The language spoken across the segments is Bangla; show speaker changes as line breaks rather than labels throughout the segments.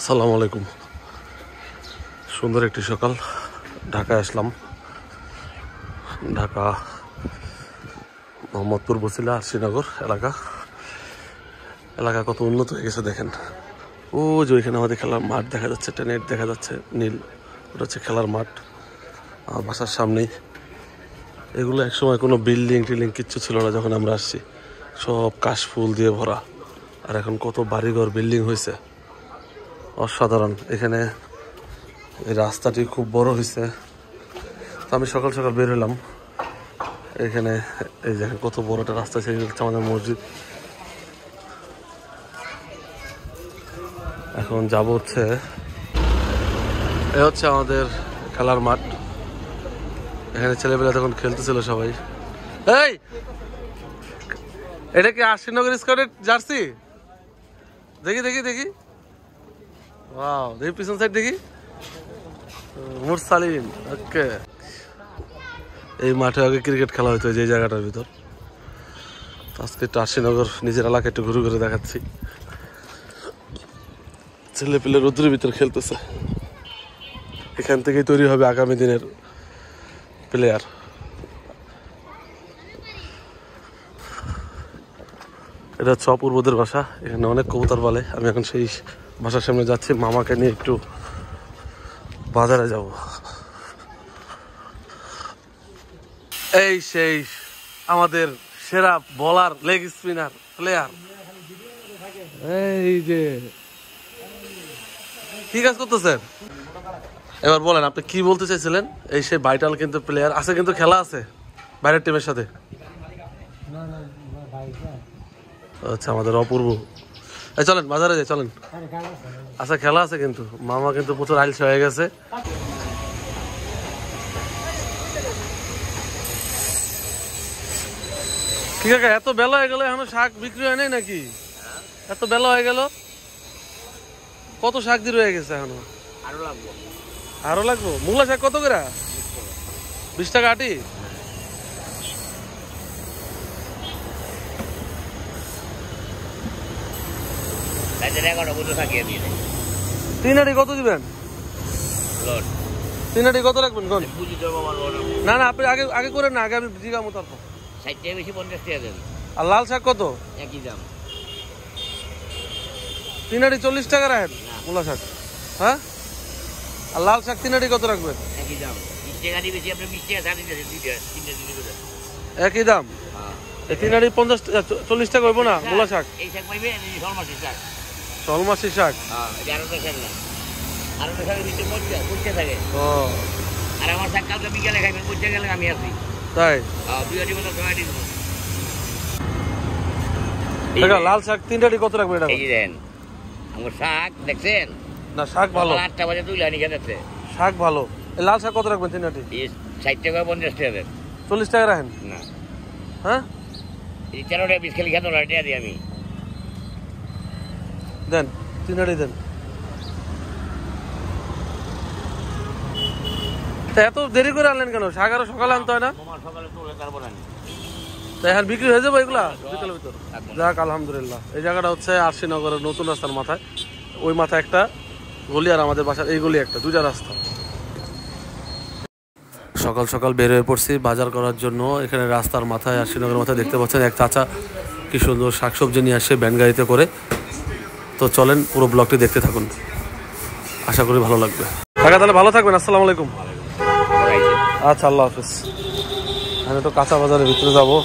আসসালামু আলাইকুম। সুন্দর একটি সকাল, ঢাকায় আসলাম। ঢাকা মোহাম্মদপুর বছিলা শ্রীনগর এলাকা কত উন্নত হয়ে গেছে দেখেন। ও যে ওইখানে আমাদের খেলার মাঠ দেখা যাচ্ছে, একটা নেট দেখা যাচ্ছে নীল, ওটা হচ্ছে খেলার মাঠ আমার বাসার সামনেই। এগুলো একসময় কোনো বিল্ডিং টিল্ডিং কিচ্ছু ছিল না যখন আমরা আসছি, সব কাশফুল দিয়ে ভরা। আর এখন কত বাড়িঘর বিল্ডিং হয়েছে, অসাধারণ। এখানে এই রাস্তাটি খুব বড় হয়েছে। তো আমি সকাল সকাল বের হলাম। এখানে এই যে কত বড় একটা রাস্তা, সেটা হচ্ছে আমাদের মসজিদ। এখন যাব হচ্ছে, এ হচ্ছে আমাদের খেলার মাঠ। এখানে ছেলেপেলে তখন খেলতেছিল সবাই। এই এটা কি শ্রীনগর স্কোয়াডের জার্সি? দেখি দেখি দেখি, ওয়াও, দেখি পিছন সাইড দেখি, মুরসালিন। ওকে, এই মাঠে আগে ক্রিকেট খেলা হইতো যে জায়গাটার ভিতর। আজকে শ্রীনগর নিজের এলাকা একটু ঘুরে ঘুরে দেখাচ্ছি। ছেলে পেলে রোদ্রের ভিতর খেলতেছে। এখান থেকেই তৈরি হবে আগামী দিনের প্লেয়ার। এটা হচ্ছে অপূর্বদের বাসা। এখানে অনেক কবুতর বলে। আমি এখন সেই বাসার সামনে যাচ্ছি, মামাকে নিয়ে একটু বাজারে যাব। এই সেই আমাদের সেরা বলার, লেগ স্পিনার প্লেয়ার। এই যে কি কাজ করতেছেন এবার বলেন, আপনি কি বলতে চাইছিলেন? এই সেই ভাইটাল কিন্তু প্লেয়ার আছে, কিন্তু খেলা আছে বাইরের টিমের সাথে। আচ্ছা, আমাদের অপূর্ব। এই চলেন বাজারে যাই, চলেন। আচ্ছা, খেলা আছে কিন্তু মামা কিন্তু প্রচুর আইলস হয়ে গেছে। কি কাকা, এত বেলা হয়ে গেল এখনো শাক বিক্রি হয় নাই নাকি? এত বেলা হয়ে গেল, কত শাক দিয়ে রয়ে গেছে এখনো? আরো লাগবো। মূলা শাক কত করে? 20 টাকা আটি। তিন আটি কত দিবেন? তিন আটি কত রাখবেন? না না, আপনি আগে আগে করেন না, আগে আমি জিগামো তারপর।
60 টাকা বেশি, 50 টাকা দেন।
আর লাল শাক কত?
একই দাম।
তিন আটি 40 টাকা রাখেন মূলা শাক, হ্যাঁ? আর লাল শাক তিন আটি কত রাখবেন?
একই দাম। 20 টাকা দিয়ে বেশি, আপনি 20 টাকা ছাড় দিতেছেন।
একই দাম। এই তিন আটি 40 টাকা হইব না মূলা শাক?
এই শাক পাইবে, এই শোলমাছি শাক।
শোলমাছি শাক?
হ্যাঁ, এটা আরো শাক না। আরো শাকের ভিতরে মরচা থাকে। ও, আর আমার শাক কালকে বিকালে খাইবেন, মরচা গেলে আমি আছি।
তাই?
হ্যাঁ, 2 আটি মতো 6 আটি দেবো।
লাল শাক তিন আটি কত রাখবেন? এটা
এই যে দেন আমার শাক, দেখছেন
না? শাক ভালো,
8টা বাজে তুলে আনি খেতে।
শাক ভালো। এই লাল শাক কত রাখবেন? তিন আটি
60 টাকা, 50 টাকা দেন।
40 টাকা রাখেন
না?
হ্যাঁ,
এই 4 টাকা 20 খেলে খেতে না, এটা দিই আমি।
দেন তিন আটি দেন। এত দেরি করে আনলেন কেন? শাক আরো সকালে আনতে হয় না?
সকালে তোলে তারপর আনি।
এখন বিক্রি হয়ে যাবে এগুলা বিকেলের ভিতর? যাক, আলহামদুলিল্লাহ। এই জায়গাটা হচ্ছে শ্রীনগরের নতুন রাস্তার মাথায়। ওই মাথায় একটা গলি আর আমাদের বাসার এই গলি একটা, দুইটা রাস্তা। সকাল সকাল বের হয়ে পড়ছি বাজার করার জন্য। এখানে রাস্তার মাথায় আর শ্রীনগরের মাথায় দেখতে পাচ্ছেন এক চাচা কি সুন্দর শাকসবজি নিয়ে আসছে ভ্যান গাড়িতে করে। তো চলেন পুরো ব্লগটি দেখতে থাকুন, আশা করি ভালো লাগবে। কাকা তাহলে ভালো থাকবেন, আসসালামু আলাইকুম। আচ্ছা, আল্লাহ হাফিজ। আমি তো কাঁচা বাজারের ভিতরে যাবো।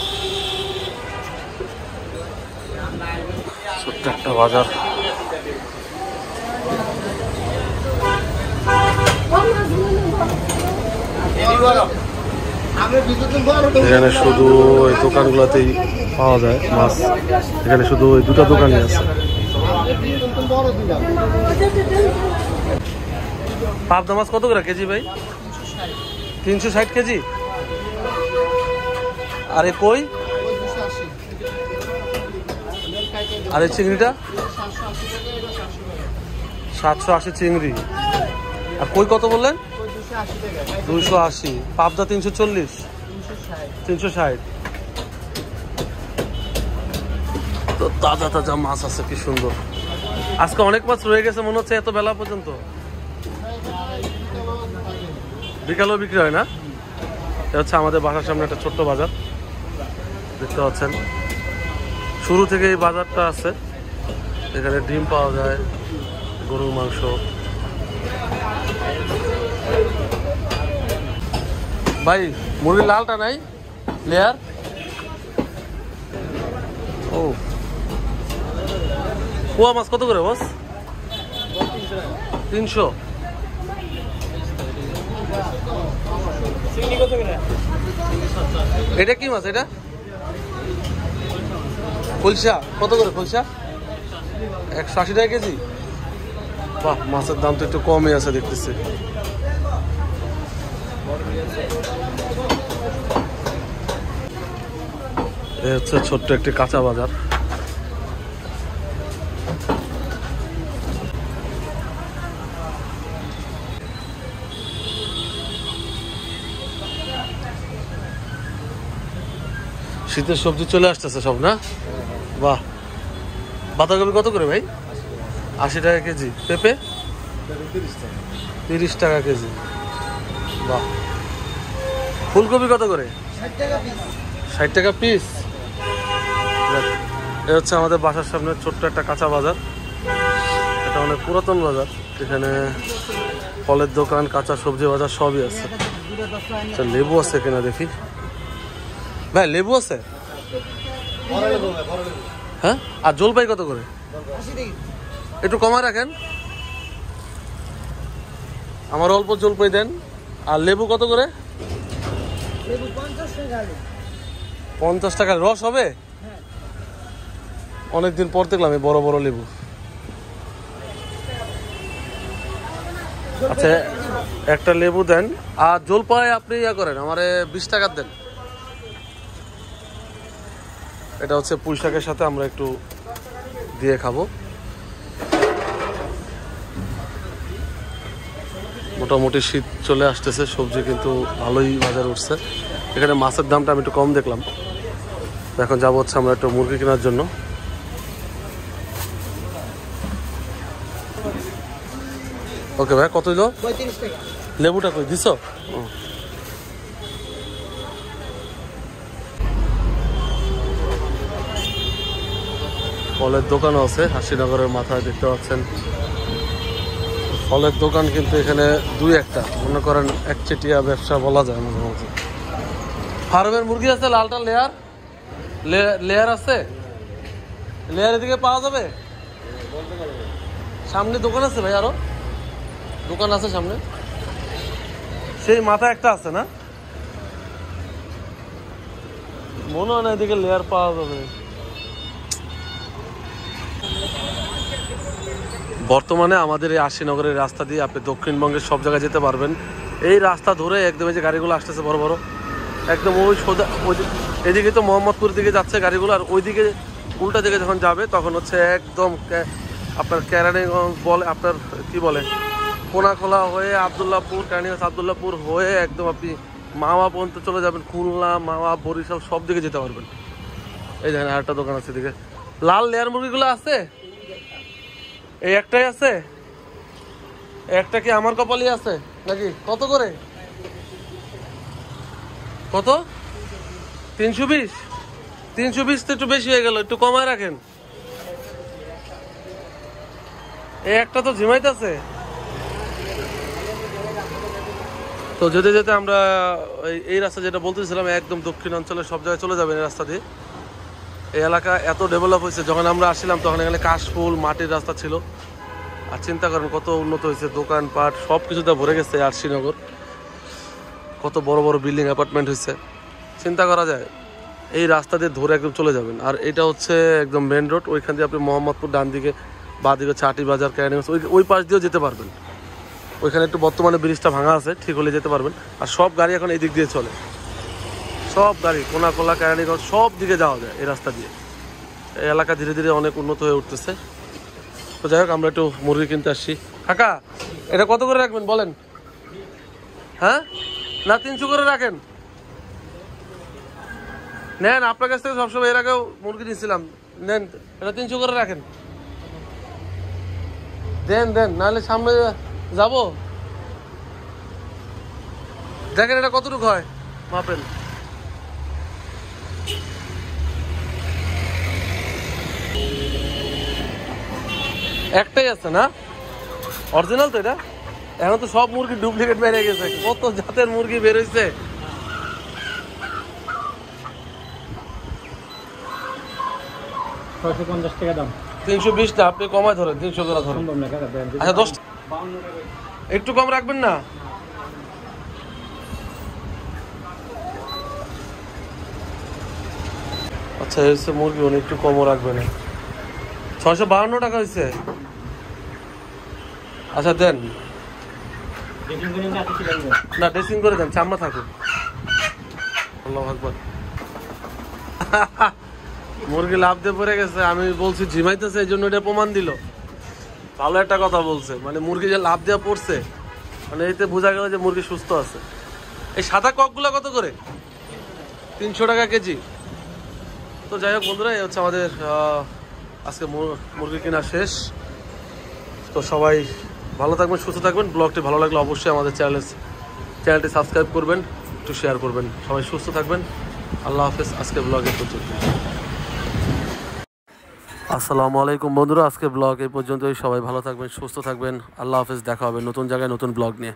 ছোট্ট একটা বাজার। এখানে শুধু এই দোকানগুলোতেই পাওয়া যায় মাছ। এখানে শুধু ওই দুটো দোকানই আছে। পাবদা মাছ কত করে কেজি ভাই? 360 কেজি। আর এই কই? আর এই চিংড়িটা? 780 চিংড়ি। আর কই কত বললেন? 280। পাবদা 340, 360। তো তাজা তাজা মাছ আছে, কি সুন্দর। আজকে অনেক মাছ রয়ে গেছে মনে হচ্ছে এত বেলা পর্যন্ত। বিকালেও বিক্রি হয় না? এটা হচ্ছে আমাদের বাসার সামনে একটা ছোট্ট বাজার দেখতে পাচ্ছেন। শুরু থেকে এই বাজারটা আছে, এখানে ডিম পাওয়া যায়, গরুর মাংস। ভাই মুরগির লালটা নাই লেয়ার? ও পোয়া মাছ কত করে বস? 300। এটা কি মাছ? এটা কলসা কত করে? কলসা 180 টাকা কেজি। বাহ, মাছের দাম তো একটু কমই আছে দেখতেছি। এই হচ্ছে ছোট্ট একটি কাঁচা বাজার। শীতের সবজি চলে আসতেছে সব না? বাহ, বাঁধাকপি কত করে ভাই? 80 টাকা কেজি। পেঁপে 30 টাকা কেজি। বাহ, ফুলকপি কত করে? 60 টাকা পিস। এ হচ্ছে আমাদের বাসার সামনে ছোট্ট একটা কাঁচা বাজার। এটা অনেক পুরাতন বাজার, এখানে ফলের দোকান, কাঁচা সবজি বাজার সবই আছে। লেবু আছে কিনা দেখি। ভাই লেবু আছে? হ্যাঁ, আর জলপাই কত করে? একটু কমায় রাখেন, আমার অল্প জলপাই দেন। আর লেবু কত করে? 50 টাকার রস হবে? অনেকদিন পর দেখলাম এই বড় বড় লেবু। আচ্ছা একটা লেবু দেন। আর জলপাই আপনি ইয়া করেন, আমারে 20 টাকার দেন। এটা হচ্ছে পুঁই শাকের সাথে আমরা একটু দিয়ে খাবো। মোটামুটি শীত চলে আসতেছে, সবজি কিন্তু ভালোই বাজার উঠছে। এখানে মাছের দামটা আমি একটু কম দেখলাম। এখন যাবো হচ্ছে আমরা একটু মুরগি কেনার জন্য। ওকে ভাই, কত হইলো? 35 টাকা। লেবুটা কই দিছো? ফলের দোকানও আছে হাসিনগরের মাথায়, দেখতে পাচ্ছেন। ফলের দোকান কিন্তু এখানে দুই একটা, মনে করেন একচেটিয়া ব্যবসা বলা যায় মাঝে মাঝে। ফার্মের মুরগি আছে, লালটা লেয়ার লেয়ার আছে? লেয়ার এদিকে পাওয়া যাবে? সামনে দোকান আছে ভাই, আরো দোকান আছে সামনে। সেই মাথা একটা আছে না? মনে হয় না এদিকে লেয়ার পাওয়া যাবে। বর্তমানে আমাদের এই আশিনগরের রাস্তা দিয়ে আপনি দক্ষিণবঙ্গের সব জায়গায় যেতে পারবেন। এই রাস্তা ধরে একদম এই যে গাড়িগুলো আসতেছে বড় বড়, একদম ওই সোজা এদিকে তো মোহাম্মদপুর দিকে যাচ্ছে গাড়িগুলো, আর ওইদিকে উল্টা দিকে যখন যাবে তখন হচ্ছে একদম আপনার কেরানীগঞ্জ বলে, আপনার কি বলে, কোনাখোলা হয়ে আবদুল্লাপুর, কেরানীগঞ্জ আবদুল্লাপুর হয়ে একদম আপনি মাওয়া পর্যন্ত চলে যাবেন। খুলনা, মাওয়া, বরিশাল সব দিকে যেতে পারবেন। এই দেখেন আরেকটা দোকান আছে এদিকে। লাল লেয়ার মুরগিগুলো আছে? এই একটাই আছে? একটা কি আমার কপালই আছে নাকি? কত করে? কত? 320? 320 তো একটু বেশি হয়ে গেল, একটু কমায় রাখেন। এই একটা তো ঝিমাইতেছে। তো যেতে যেতে আমরা এই রাস্তা যেটা বলতেছিলাম, একদম দক্ষিণ অঞ্চলের সব জায়গায় চলে যাবেন এই রাস্তা দিয়ে। এই এলাকা এত ডেভেলপ হয়েছে, যখন আমরা আসছিলাম তখন এখানে কাশফুল মাটির রাস্তা ছিল। আর চিন্তা করেন কত উন্নত হয়েছে, দোকানপাট সব কিছুতে ভরে গেছে আরশিনগর। কত বড় বড় বিল্ডিং, অ্যাপার্টমেন্ট হয়েছে, চিন্তা করা যায়। এই রাস্তা দিয়ে ধরে একদম চলে যাবেন। আর এটা হচ্ছে একদম মেন রোড, ওইখান দিয়ে আপনি মোহাম্মদপুর ডান দিকে, বা দিকে চাটি বাজার, কেরানীগঞ্জ ওই পাশ দিয়েও যেতে পারবেন। ওইখানে একটু বর্তমানে ব্রিজটা ভাঙা আছে, ঠিক হলে যেতে পারবেন। আর সব গাড়ি এখন এই দিক দিয়ে চলে, সব গাড়ি কোনাকোলা, কেরানীগঞ্জ সব দিকে যাওয়া যায় এই রাস্তা দিয়ে। এই এলাকা ধীরে ধীরে অনেক উন্নত হয়ে উঠতেছে। তো যাই হোক, আমরা একটু মুরগি কিনতে আসছি। কাকা এটা কত করে রাখবেন বলেন? হ্যাঁ না 300 করে রাখেন। নেন, আপনার কাছ থেকে সবসময় এর আগেও মুরগি নিয়েছিলাম, নেন এটা 300 করে রাখেন। দেন দেন, নাহলে সামনে যাব। দেখেন এটা কতটুকু হয়, মাপেন। একটাই আছে না, অরিজিনাল তো এটা? এখন তো সব মুরগি ডুপ্লিকেট বেরিয়ে গেছে, কত জাতের মুরগি বের হয়েছে।
টাকা দাম।
320 না, আপনি কমায় ধরেন, 300 করে ধরেন। আচ্ছা 10 একটু কম রাখবেন না? আচ্ছা হচ্ছে মুরগি, উনি একটু কমও রাখবে না। 652 টাকা হয়েছে। আচ্ছা দেন না, ড্রেসিং করে দেন, চামড়া থাকুক। আল্লাহু আকবার। মুরগি লাভ দিয়ে পড়ে গেছে, আমি বলছি ঝিমাইতেছে, এই জন্য এটা প্রমাণ দিল। ভালো একটা কথা বলছে, মানে মুরগি যে লাভ দেওয়া পড়ছে, মানে এতে বোঝা গেল যে মুরগি সুস্থ আছে। এই সাদা ককগুলা কত করে? 300 টাকা কেজি। তো যাই হোক বন্ধুরা, এই হচ্ছে আমাদের আজকে মুরগি কেনা শেষ। তো সবাই ভালো থাকবেন, সুস্থ থাকবেন। ব্লগটি ভালো লাগলে অবশ্যই আমাদের চ্যানেলটি সাবস্ক্রাইব করবেন, একটু শেয়ার করবেন। সবাই সুস্থ থাকবেন। আল্লাহ হাফেজ। আজকে ব্লগে পর্যন্ত। আসসালামু আলাইকুম বন্ধুরা, আজকে ব্লগ এই পর্যন্তই। সবাই ভালো থাকবেন, সুস্থ থাকবেন। আল্লাহ হাফেজ। দেখা হবে নতুন জায়গায় নতুন ব্লগ নিয়ে।